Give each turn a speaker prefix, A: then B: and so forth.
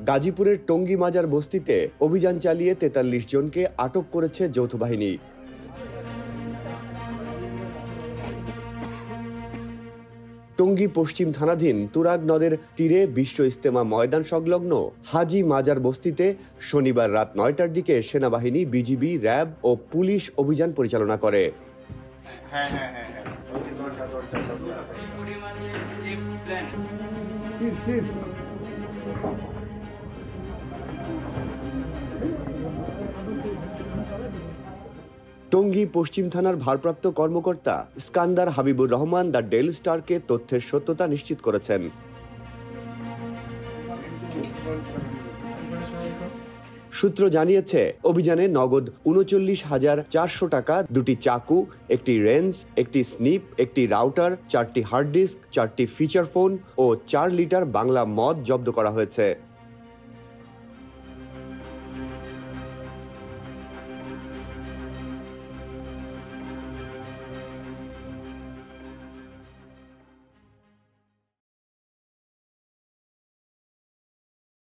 A: গাজীপুরের টঙ্গী মাজার বস্তিতে অভিযান চালিয়ে ৪৩ জনকে আটক করেছে যৌথ বাহিনী। টঙ্গী পশ্চিম থানাধীন তুরাগ নদের তীরে বিশ্ব ইজতেমা ময়দান সংলগ্ন হাজি মাজার বস্তিতে শনিবার রাত ৯টার দিকে সেনাবাহিনী, বিজিবি, র্যাব ও পুলিশ অভিযান পরিচালনা করে। টঙ্গী পশ্চিম থানার ভারপ্রাপ্ত কর্মকর্তা স্কান্দার হাবিবুর রহমান দ্য ডেইলি স্টারকে তথ্যের সত্যতা নিশ্চিত করেছেন। সূত্র জানিয়েছে, অভিযানে নগদ ৩৯,৪০০ টাকা, ২টি চাকু, একটি রেঞ্জ, একটি স্নিপ, একটি রাউটার, 4টি হার্ড ডিস্ক, 4টি ফিচার ফোন ও 4 লিটার বাংলা মদ জব্দ করা হয়েছে।